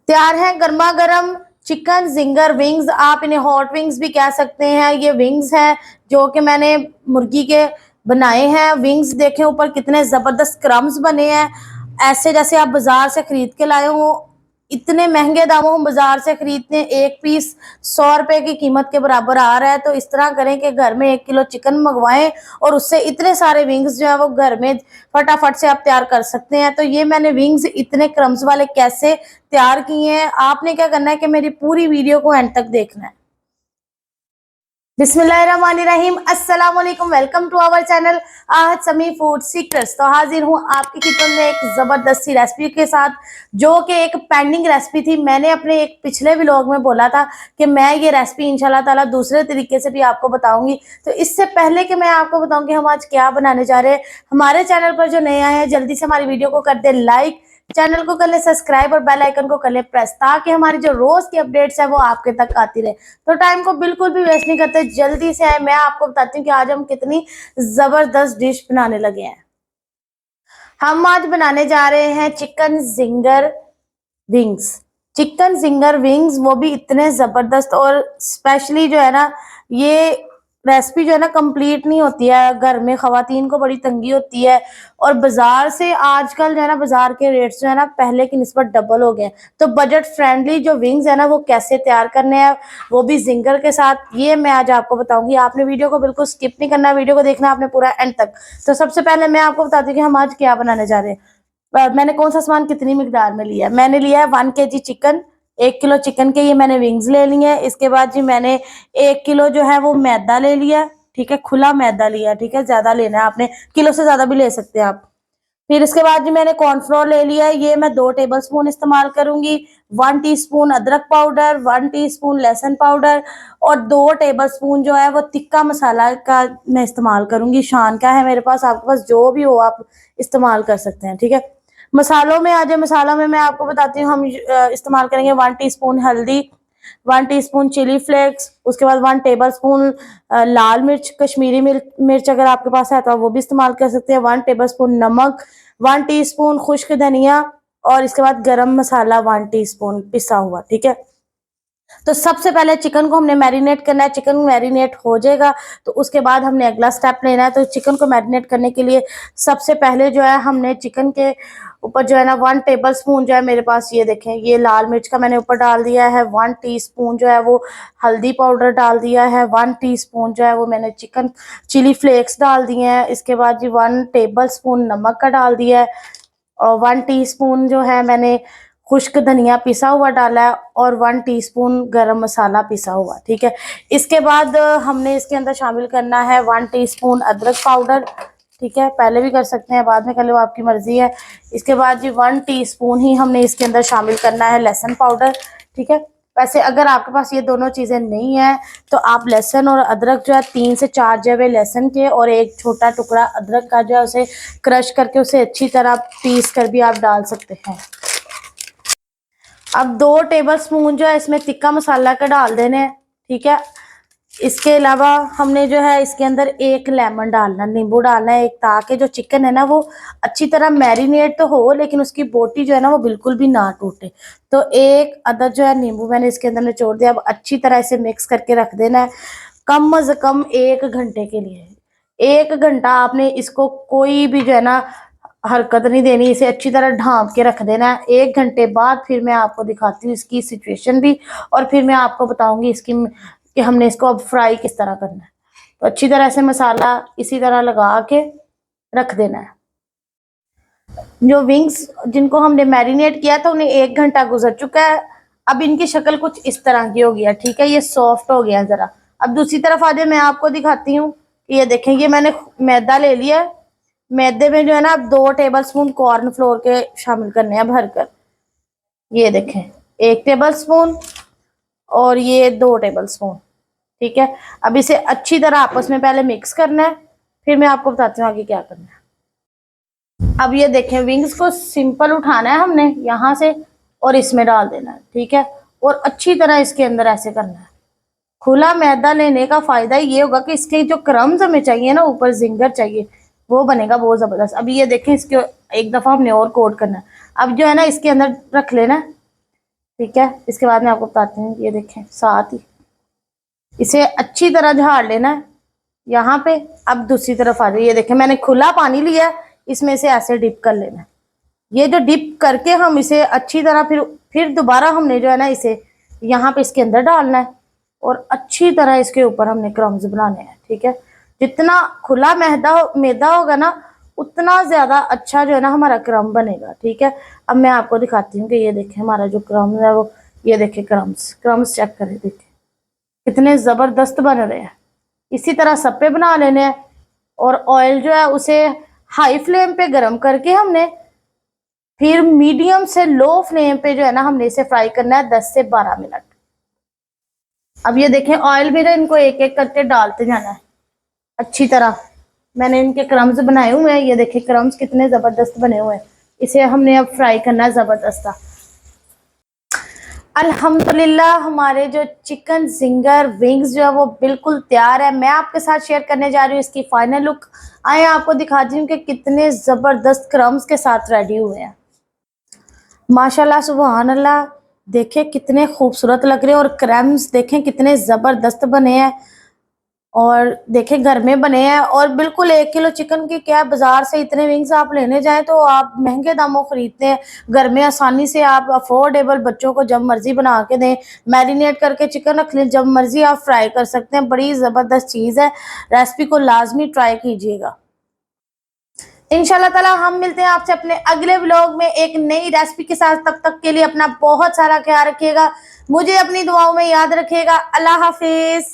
तैयार है गर्मा गर्म चिकन जिंगर विंग्स। आप इन्हें हॉट विंग्स भी कह सकते हैं। ये विंग्स हैं जो कि मैंने मुर्गी के बनाए हैं। विंग्स देखें ऊपर कितने जबरदस्त क्रम्स बने हैं, ऐसे जैसे आप बाजार से खरीद के लाए हो। इतने महंगे दामों हम बाजार से खरीदते हैं, एक पीस 100 रुपए की कीमत के बराबर आ रहा है। तो इस तरह करें कि घर में 1 किलो चिकन मंगवाएं और उससे इतने सारे विंग्स जो है वो घर में फटाफट से आप तैयार कर सकते हैं। तो ये मैंने विंग्स इतने क्रम्स वाले कैसे तैयार किए हैं, आपने क्या करना है कि मेरी पूरी वीडियो को एंड तक देखना है। बिस्मिल्लाहिर्रहमानिर्रहीम, अस्सलाम वालेकुम, welcome to our channel Ahad Sami food secrets. तो हाजिर हूँ आपकी किचन में एक जबरदस्त सी रेसिपी के साथ, जो कि एक पेंडिंग रेसिपी थी। मैंने अपने एक पिछले व्लॉग में बोला था कि मैं ये रेसिपी इंशाल्लाह ताला दूसरे तरीके से भी आपको बताऊंगी। तो इससे पहले कि मैं आपको बताऊं कि हम आज क्या बनाने जा रहे हैं, हमारे चैनल पर जो नए आए हैं जल्दी से हमारी वीडियो को कर दे लाइक, चैनल को कर ले सब्सक्राइब और बेल आइकन को कर ले प्रेस, ताकि हमारी जो रोज की अपडेट्स है वो आपके तक आती रहे। तो टाइम को बिल्कुल भी वेस्ट नहीं करते, जल्दी से आए। मैं आपको बताती हूँ कि आज हम कितनी जबरदस्त डिश बनाने लगे हैं। हम आज बनाने जा रहे हैं chicken ginger wings. Chicken ginger wings, वो भी इतने जबरदस्त। और स्पेशली जो है ना, ये रेसिपी जो है ना कंप्लीट नहीं होती है, घर में खवातीन को बड़ी तंगी होती है। और बाजार से आजकल जो है ना, बाजार के रेट्स जो है ना पहले की निस्बत डबल हो गए हैं। तो बजट फ्रेंडली जो विंग्स है ना, वो कैसे तैयार करने हैं, वो भी जिंगर के साथ, ये मैं आज आपको बताऊंगी। आपने वीडियो को बिल्कुल स्किप नहीं करना, वीडियो को देखना आपने पूरा एंड तक। तो सबसे पहले मैं आपको बताती हूँ कि हम आज क्या बनाने जा रहे हैं। मैंने कौन सा सामान कितनी मिकदार में लिया है। मैंने लिया है 1 kg चिकन, 1 किलो चिकन के ये मैंने विंग्स ले लिए हैं। इसके बाद जी मैंने 1 किलो जो है वो मैदा ले लिया, ठीक है, खुला मैदा लिया, ठीक है, ज्यादा लेना है आपने, किलो से ज्यादा भी ले सकते हैं आप। फिर इसके बाद जी मैंने कॉर्नफ्लोर ले लिया है, ये मैं 2 टेबल स्पून इस्तेमाल करूंगी। 1 टीस्पून अदरक पाउडर, 1 टीस्पून लहसुन पाउडर और 2 टेबल स्पून जो है वो तिक्का मसाला का मैं इस्तेमाल करूंगी। शान का है मेरे पास, आपके पास जो भी हो आप इस्तेमाल कर सकते हैं, ठीक है। मसालों में आ जाए, मसालों में मैं आपको बताती हूँ। हम इस्तेमाल करेंगे 1 टीस्पून हल्दी, 1 टीस्पून चिली फ्लेक्स, उसके बाद 1 टेबल स्पून लाल मिर्च, कश्मीरी मिर्च अगर आपके पास है तो आप वो भी इस्तेमाल कर सकते हैं। 1 टेबल स्पून नमक, 1 टीस्पून खुश्क धनिया और इसके बाद गरम मसाला 1 टीस्पून पिसा हुआ, ठीक है। तो सबसे पहले चिकन को हमने मैरिनेट करना है। चिकन मैरिनेट हो जाएगा तो उसके बाद हमने अगला स्टेप लेना है। तो चिकन को मैरिनेट करने के लिए सबसे पहले जो है हमने चिकन के ऊपर जो है ना 1 टेबल स्पून जो है मेरे पास, ये देखें, ये लाल मिर्च का मैंने ऊपर डाल दिया है। 1 टीस्पून जो है वो हल्दी पाउडर डाल दिया है। 1 टीस्पून जो है वो मैंने चिकन चिली फ्लेक्स डाल दिए हैं। इसके बाद जी 1 टेबल स्पून नमक का डाल दिया है और 1 टीस्पून जो है मैंने खुश्क धनिया पिसा हुआ डाला है और 1 टीस्पून गरम मसाला पिसा हुआ, ठीक है। इसके बाद हमने इसके अंदर शामिल करना है 1 टीस्पून अदरक पाउडर, ठीक है। पहले भी कर सकते हैं, बाद में कर लो, आपकी मर्जी है। इसके बाद जी 1 टीस्पून ही हमने इसके अंदर शामिल करना है लहसुन पाउडर, ठीक है। वैसे अगर आपके पास ये दोनों चीज़ें नहीं है तो आप लहसुन और अदरक जो है 3 से 4 जवे लहसुन के और एक छोटा टुकड़ा अदरक का जो है उसे क्रश करके उसे अच्छी तरह पीस कर भी आप डाल सकते हैं। अब 2 टेबल स्पून जो है इसमें तिक्का मसाला का डाल देने हैं, ठीक है। इसके अलावा हमने जो है इसके अंदर 1 लेमन डालना, नींबू डालना है एक, ताकि जो चिकन है ना वो अच्छी तरह मैरिनेट तो हो लेकिन उसकी बोटी जो है ना वो बिल्कुल भी ना टूटे। तो 1 अदद जो है नींबू मैंने इसके अंदर निचोड़ दिया। अब अच्छी तरह इसे मिक्स करके रख देना है कम से कम 1 घंटे के लिए। 1 घंटा आपने इसको कोई भी जो है ना हरकत नहीं देनी, इसे अच्छी तरह ढांप के रख देना है। 1 घंटे बाद फिर मैं आपको दिखाती हूँ इसकी सिचुएशन भी, और फिर मैं आपको बताऊंगी इसकी कि हमने इसको अब फ्राई किस तरह करना है। तो अच्छी तरह से मसाला इसी तरह लगा के रख देना है। जो विंग्स जिनको हमने मैरिनेट किया था उन्हें 1 घंटा गुजर चुका है। अब इनकी शक्ल कुछ इस तरह की हो गया, ठीक है, ये सॉफ्ट हो गया जरा। अब दूसरी तरफ आ जाए, मैं आपको दिखाती हूँ। ये देखें, ये मैंने मैदा ले लिया है। मैदे में जो है ना अब 2 टेबल स्पून कॉर्न फ्लोर के शामिल करने हैं भरकर। ये देखें, 1 टेबल स्पून और ये 2 टेबल स्पून, ठीक है। अब इसे अच्छी तरह आपस में पहले मिक्स करना है, फिर मैं आपको बताती हूँ आगे क्या करना है। अब ये देखें, विंग्स को सिंपल उठाना है हमने यहाँ से और इसमें डाल देना है, ठीक है। और अच्छी तरह इसके अंदर ऐसे करना है। खुला मैदा लेने का फायदा ये होगा कि इसके जो क्रम्स हमें चाहिए ना, ऊपर जिंगर चाहिए, वो बनेगा बहुत जबरदस्त। अब ये देखें, इसके एक दफा हमने और कोट करना है। अब जो है ना इसके अंदर रख लेना, ठीक है, इसके बाद मैं आपको बताती हूँ। ये देखें, साथ ही इसे अच्छी तरह झाड़ लेना है यहाँ पे। अब दूसरी तरफ आ जाइए, ये देखें मैंने खुला पानी लिया है, इसमें से ऐसे डिप कर लेना है। ये जो डिप करके हम इसे अच्छी तरह फिर दोबारा हमने जो है ना इसे यहाँ पे इसके अंदर डालना है और अच्छी तरह इसके ऊपर हमने क्रम्स बनाने हैं। ठीक है, जितना खुला मैदा होगा ना उतना ज्यादा अच्छा जो है ना हमारा क्रम बनेगा। ठीक है, अब मैं आपको दिखाती हूँ कि ये देखें हमारा जो क्रम है वो, ये देखें क्रम्स चेक करें, देखें कितने जबरदस्त बन रहे हैं। इसी तरह सब पे बना लेने हैं और ऑयल जो है उसे हाई फ्लेम पे गर्म करके हमने फिर मीडियम से लो फ्लेम पे जो है ना हमने इसे फ्राई करना है 10 से 12 मिनट। अब ये देखें ऑयल भी ना इनको एक एक करके डालते जाना है अच्छी तरह। मैंने इनके क्रम्स बनाए हुए हैं, ये देखें क्रम्स कितने जबरदस्त बने हुए हैं। इसे हमने अब फ्राई करना है जबरदस्त। अल्हम्दुलिल्लाह हमारे जो चिकन जिंगर विंग्स जो है वो बिल्कुल तैयार है। मैं आपके साथ शेयर करने जा रही हूँ इसकी फाइनल लुक। आए आपको दिखाती हूँ कि कितने जबरदस्त क्रम्स के साथ रेडी हुए हैं। माशाल्लाह सुभान अल्लाह, देखें कितने खूबसूरत लग रहे हैं और क्रम्स देखें कितने ज़बरदस्त बने हैं और देखें घर में बने हैं। और बिल्कुल 1 किलो चिकन की क्या, बाजार से इतने विंग्स आप लेने जाएं तो आप महंगे दामों खरीदते हैं। घर में आसानी से आप अफोर्डेबल बच्चों को जब मर्जी बना के दें, मैरिनेट करके चिकन रख लें, जब मर्जी आप फ्राई कर सकते हैं। बड़ी ज़बरदस्त चीज़ है, रेसिपी को लाजमी ट्राई कीजिएगा। इंशाल्लाह ताला हम मिलते हैं आपसे अपने अगले व्लॉग में एक नई रेसिपी के साथ। तब तक के लिए अपना बहुत सारा ख्याल रखिएगा, मुझे अपनी दुआओं में याद रखिएगा। अल्लाह हाफिज।